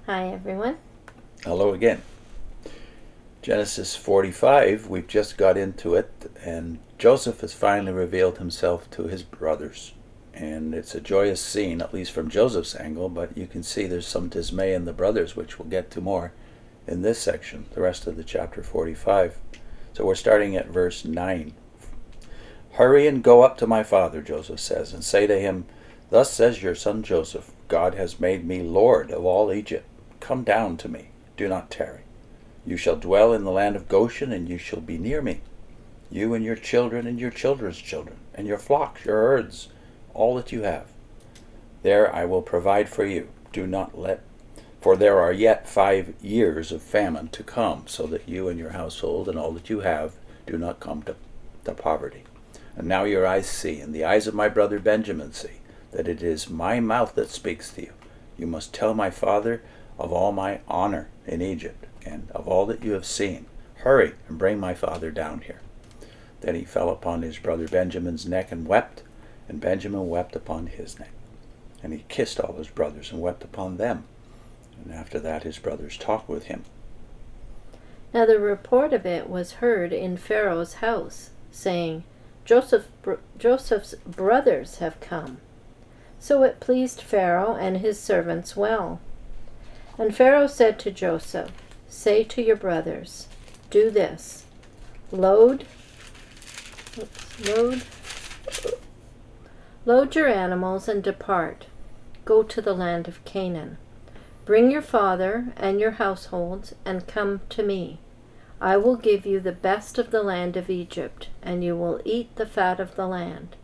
Hi, everyone. Hello again. Genesis 45, we've just got into it, and Joseph has finally revealed himself to his brothers. And it's a joyous scene, at least from Joseph's angle, but you can see there's some dismay in the brothers, which we'll get to more in this section, the rest of the chapter 45. So we're starting at verse 9. Hurry and go up to my father, Joseph says, and say to him, Thus says your son Joseph, God has made me Lord of all Egypt. Come down to me, do not tarry. You shall dwell in the land of Goshen, and you shall be near me, you and your children and your children's children, and your flocks, your herds, all that you have. There I will provide for you. For there are yet 5 years of famine to come, so that you and your household and all that you have do not come to poverty. And now your eyes see, and the eyes of my brother Benjamin see, that it is my mouth that speaks to you. You must tell my father of all my honor in Egypt, and of all that you have seen. Hurry and bring my father down here. Then he fell upon his brother Benjamin's neck and wept, and Benjamin wept upon his neck. And he kissed all his brothers and wept upon them. And after that his brothers talked with him. Now the report of it was heard in Pharaoh's house, saying, Joseph's brothers have come. So it pleased Pharaoh and his servants well. And Pharaoh said to Joseph, Say to your brothers, do this, load your animals and depart, go to the land of Canaan. Bring your father and your households and come to me. I will give you the best of the land of Egypt, and you will eat the fat of the land.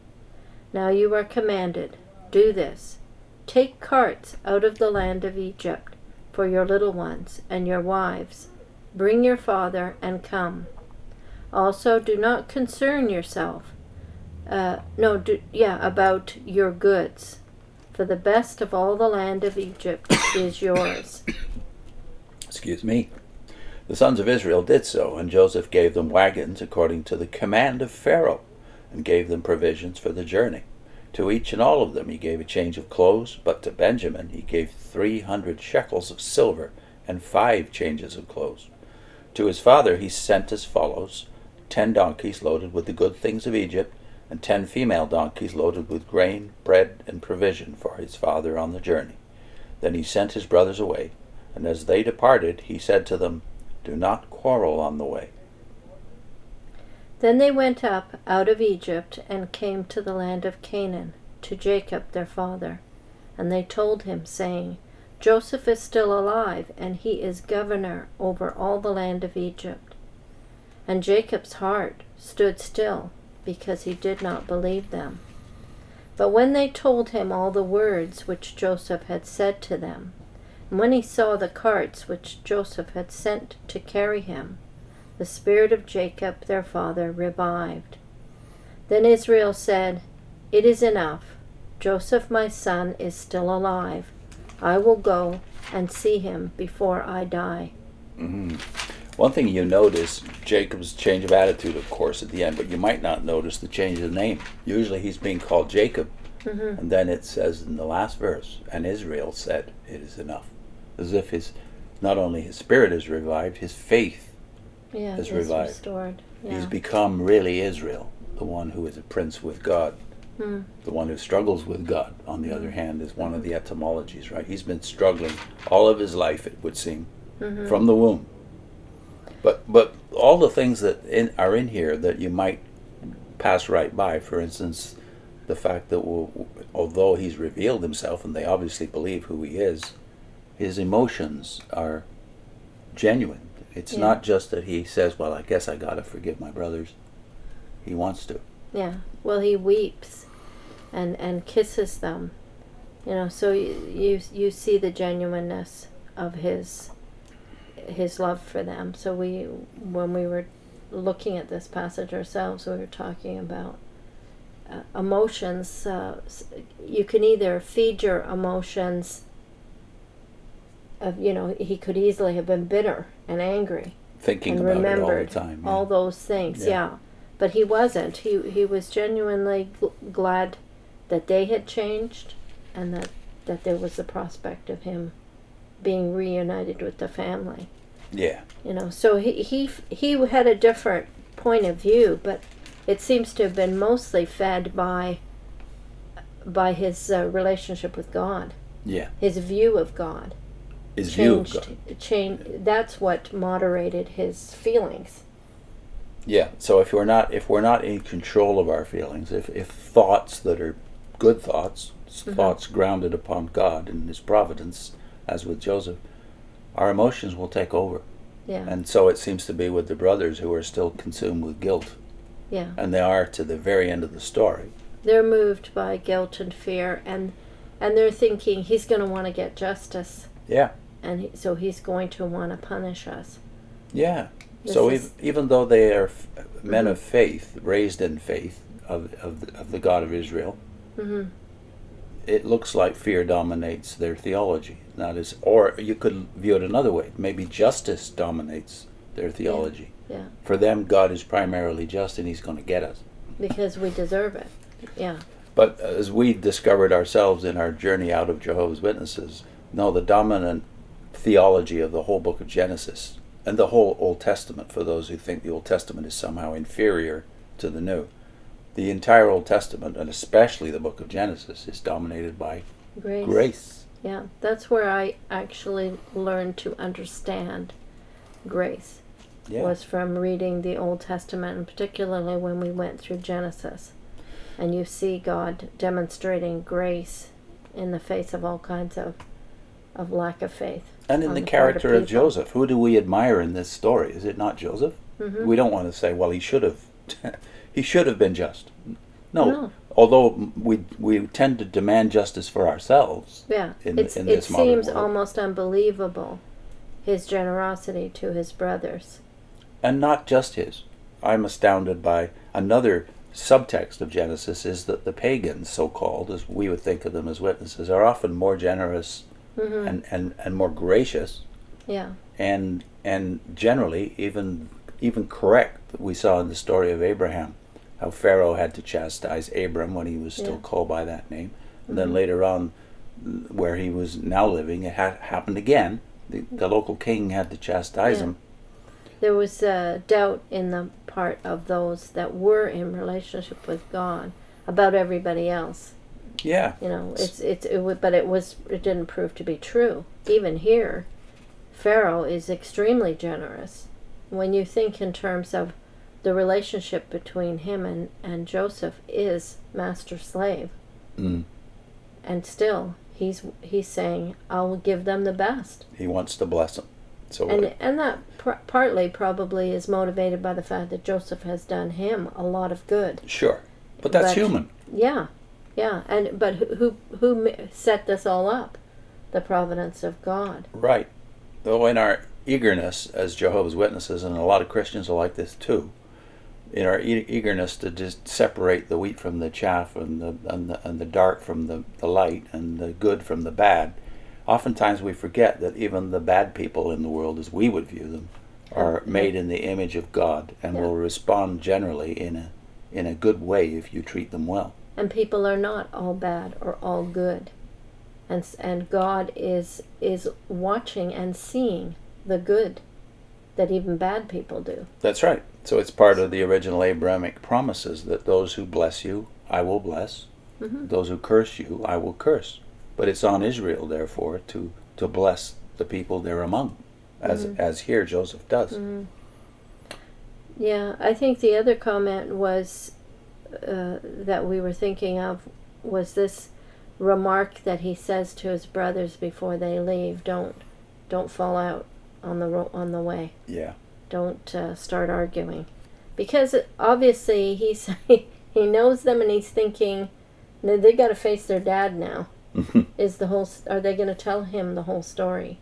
Now you are commanded, do this, take carts out of the land of Egypt, for your little ones and your wives. Bring your father and come. Also, do not concern yourself about your goods, for the best of all the land of Egypt is yours. Excuse me. The sons of Israel did so, and Joseph gave them wagons according to the command of Pharaoh, and gave them provisions for the journey. To each and all of them he gave a change of clothes, but to Benjamin he gave 300 shekels of silver and 5 changes of clothes. To his father he sent as follows: 10 donkeys loaded with the good things of Egypt, and 10 female donkeys loaded with grain, bread, and provision for his father on the journey. Then he sent his brothers away, and as they departed he said to them, Do not quarrel on the way. Then they went up out of Egypt and came to the land of Canaan, to Jacob their father. And they told him, saying, Joseph is still alive, and he is governor over all the land of Egypt. And Jacob's heart stood still, because he did not believe them. But when they told him all the words which Joseph had said to them, and when he saw the carts which Joseph had sent to carry him, the spirit of Jacob their father revived. Then Israel said, It is enough. Joseph my son is still alive. I will go and see him before I die. Mm-hmm. One thing you notice, Jacob's change of attitude, of course, at the end, but you might not notice the change of name. Usually he's being called Jacob, and then it says in the last verse, and Israel said, It is enough. As if not only his spirit is revived, his faith is revived. Restored. Yeah. He's become really Israel, the one who is a prince with God. The one who struggles with God, on the other hand, is one of the etymologies, right? He's been struggling all of his life, it would seem, from the womb. But all the things that are in here that you might pass right by, for instance, the fact that although he's revealed himself, and they obviously believe who he is, his emotions are genuine. It's not just that he says, well, I guess I gotta forgive my brothers. He wants to. Yeah. Well, he weeps and kisses them. So you see the genuineness of his love for them. So when we were looking at this passage ourselves, we were talking about emotions. You can either feed your emotions he could easily have been bitter and angry, thinking and about remembered it all the time. all those things. Yeah. But he wasn't. He was genuinely glad that they had changed, and that there was the prospect of him being reunited with the family. Yeah. You know, so he had a different point of view, but it seems to have been mostly fed by his relationship with God. Yeah. His view of God. His view of God. That's what moderated his feelings. Yeah. So if we're not in control of our feelings, if thoughts that are good thoughts, thoughts grounded upon God and His providence, as with Joseph, our emotions will take over. Yeah. And so it seems to be with the brothers who are still consumed with guilt. Yeah. And they are to the very end of the story. They're moved by guilt and fear, and they're thinking he's going to want to get justice. Yeah. And so he's going to want to punish us. Yeah. This So is- even though they are men of faith, raised in faith of the God of Israel, it looks like fear dominates their theology. That is, or you could view it another way. Maybe justice dominates their theology. Yeah. For them, God is primarily just, and He's going to get us. Because we deserve it. Yeah. But as we discovered ourselves in our journey out of Jehovah's Witnesses, no, the dominant theology of the whole book of Genesis and the whole Old Testament, for those who think the Old Testament is somehow inferior to the New, the entire Old Testament, and especially the book of Genesis, is dominated by grace. Yeah, that's where I actually learned to understand grace. Yeah. Was from reading the Old Testament, and particularly when we went through Genesis. And you see God demonstrating grace in the face of all kinds of lack of faith. And in on the part character of people. Joseph, who do we admire in this story? Is it not Joseph? We don't want to say, well, he should have he should have been just. No. Although we tend to demand justice for ourselves. Yeah. In it this modern seems world. almost unbelievable, his generosity to his brothers. And not just his. I'm astounded by another subtext of Genesis is that the pagans, so-called, as we would think of them as witnesses, are often more generous and more gracious, Yeah. and generally even correct. We saw in the story of Abraham how Pharaoh had to chastise Abram when he was still called by that name. And then later on, where he was now living, it happened again. The local king had to chastise him. There was doubt in the part of those that were in relationship with God about everybody else. Yeah. You know, but it didn't prove to be true. Even here, Pharaoh is extremely generous. When you think in terms of the relationship between him and Joseph is master-slave. Mm. And still, he's saying, I'll give them the best. He wants to bless them. So And that partly probably is motivated by the fact that Joseph has done him a lot of good. sure, but that's human. Yeah, but who set this all up? The providence of God. Right. Though in our eagerness as Jehovah's Witnesses, and a lot of Christians are like this too, in our eagerness to just separate the wheat from the chaff and the dark from the light and the good from the bad, oftentimes we forget that even the bad people in the world, as we would view them, are made in the image of God and will respond generally in a good way if you treat them well. And people are not all bad or all good. And God is watching and seeing the good that even bad people do. That's right. So it's part of the original Abrahamic promises that those who bless you, I will bless. Those who curse you, I will curse. But it's on Israel, therefore, to bless the people they're among, as here Joseph does. Yeah, I think the other comment was that we were thinking of was this remark that he says to his brothers before they leave: don't fall out on the way. Yeah. Don't start arguing, because obviously he knows them and he's thinking they got to face their dad now. Are they going to tell him the whole story?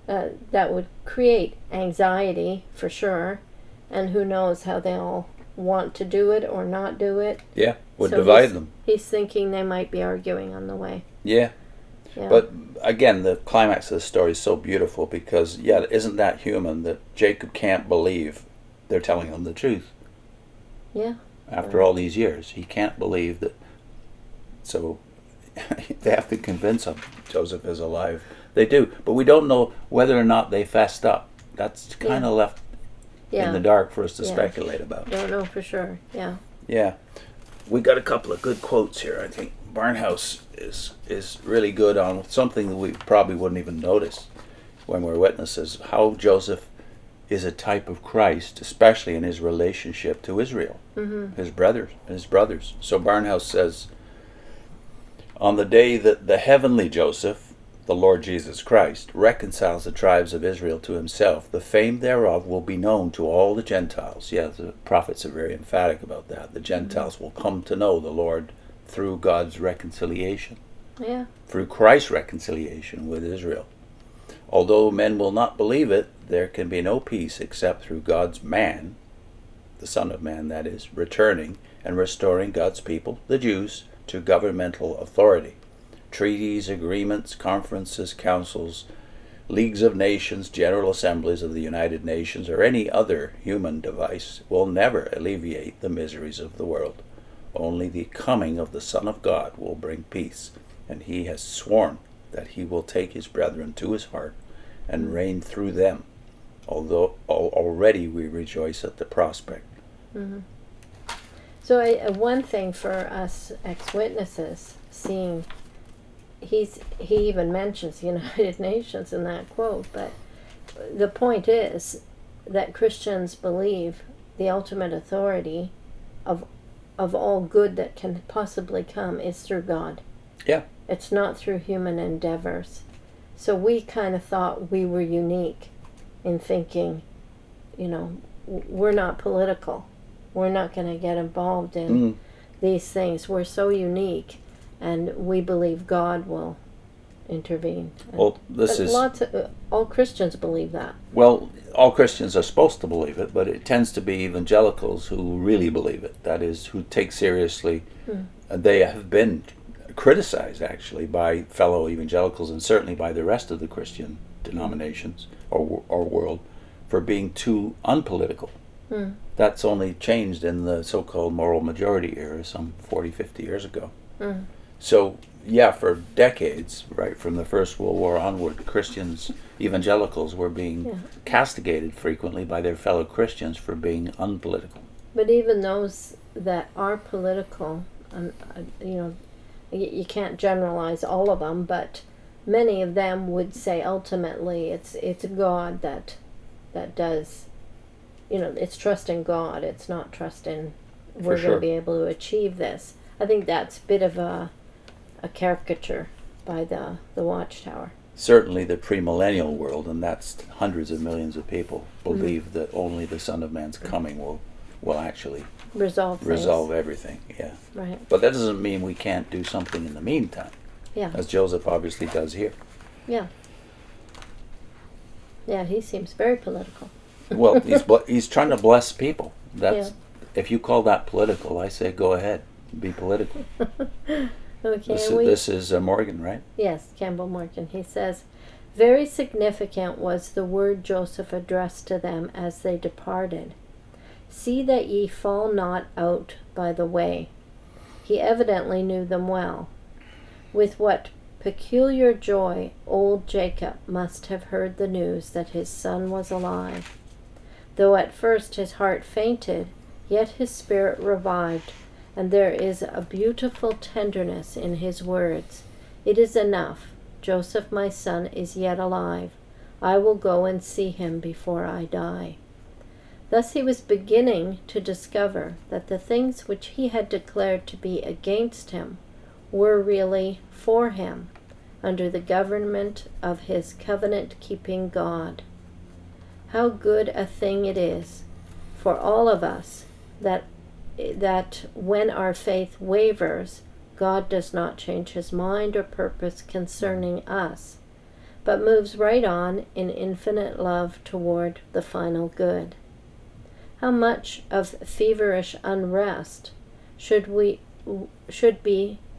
That would create anxiety for sure, and who knows how they'll want to do it or not do it. Yeah, would So divide them. He's thinking they might be arguing on the way. Yeah. Yeah. But again, the climax of the story is so beautiful because, isn't that human that Jacob can't believe they're telling him the truth? Yeah. After all these years, he can't believe that. So they have to convince him Joseph is alive. They do, but we don't know whether or not they fessed up. That's kind of left in the dark for us to speculate about. Don't know for sure. Yeah. Yeah, we got a couple of good quotes here. I think Barnhouse is really good on something that we probably wouldn't even notice when we're witnesses. How Joseph is a type of Christ, especially in his relationship to Israel, his brothers. So Barnhouse says, on the day that the heavenly Joseph, the Lord Jesus Christ, reconciles the tribes of Israel to himself, the fame thereof will be known to all the Gentiles. Yeah, the prophets are very emphatic about that. The Gentiles will come to know the Lord through God's reconciliation. Yeah. Through Christ's reconciliation with Israel. Although men will not believe it, there can be no peace except through God's man, the Son of Man that is, returning and restoring God's people, the Jews, to governmental authority. Treaties, agreements, conferences, councils, leagues of nations, general assemblies of the United Nations, or any other human device will never alleviate the miseries of the world. Only the coming of the Son of God will bring peace, and he has sworn that he will take his brethren to his heart and reign through them, although already we rejoice at the prospect. Mm-hmm. So one thing for us ex-witnesses, seeing, he even mentions the United Nations in that quote, but the point is that Christians believe the ultimate authority of all good that can possibly come is through God. Yeah. It's not through human endeavors. So we kind of thought we were unique in thinking, we're not political. We're not going to get involved in these things. We're so unique, and we believe God will intervene. Well, all Christians believe that. Well, all Christians are supposed to believe it, but it tends to be evangelicals who really believe it. That is, who take seriously. They have been criticized, actually, by fellow evangelicals and certainly by the rest of the Christian denominations or world for being too unpolitical. That's only changed in the so-called moral majority era some 40, 50 years ago. So, yeah, for decades, right, from the First World War onward, Christians, evangelicals were being castigated frequently by their fellow Christians for being unpolitical. But even those that are political, you can't generalize all of them, but many of them would say ultimately it's God that does, it's trust in God. It's not trust in we're going to be able to achieve this. I think that's a bit of a caricature by the Watchtower. Certainly the premillennial world, and that's hundreds of millions of people, believe that only the Son of Man's coming will actually resolve everything. Yeah. Right. But that doesn't mean we can't do something in the meantime. Yeah. As Joseph obviously does here. Yeah. Yeah, he seems very political. Well, he's trying to bless people. If you call that political, I say go ahead, be political. Okay. This is Morgan, right? Yes, Campbell Morgan. He says, very significant was the word Joseph addressed to them as they departed. See that ye fall not out by the way. He evidently knew them well. With what peculiar joy old Jacob must have heard the news that his son was alive. Though at first his heart fainted, yet his spirit revived, and there is a beautiful tenderness in his words. It is enough. Joseph, my son, is yet alive. I will go and see him before I die. Thus he was beginning to discover that the things which he had declared to be against him were really for him, under the government of his covenant-keeping God. How good a thing it is for all of us that when our faith wavers, God does not change his mind or purpose concerning us, but moves right on in infinite love toward the final good. How much of feverish unrest should we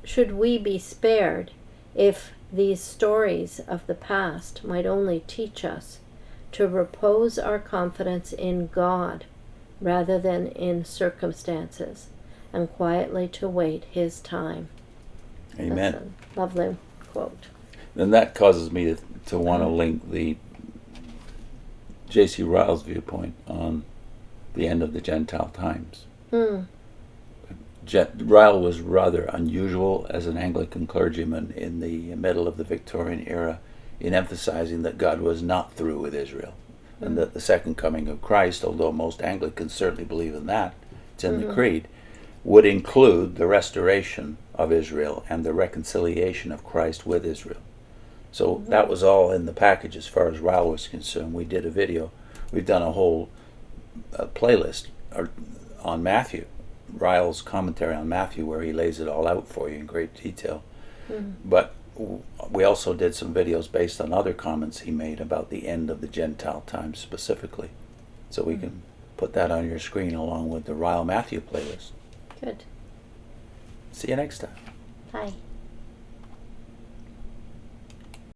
be spared if these stories of the past might only teach us to repose our confidence in God rather than in circumstances, and quietly to wait his time. Amen. That's a lovely quote. And that causes me to want to link the J.C. Ryle's viewpoint on the end of the Gentile times. Mm. Ryle was rather unusual as an Anglican clergyman in the middle of the Victorian era in emphasizing that God was not through with Israel, and that the second coming of Christ, although most Anglicans certainly believe in that, it's in the Creed, would include the restoration of Israel and the reconciliation of Christ with Israel. So that was all in the package as far as Ryle was concerned. We did a video. We've done a whole playlist on Matthew, Ryle's commentary on Matthew, where he lays it all out for you in great detail. But we also did some videos based on other comments he made about the end of the Gentile times specifically. So we can put that on your screen along with the Ryle Matthew playlist. Good. See you next time. Bye.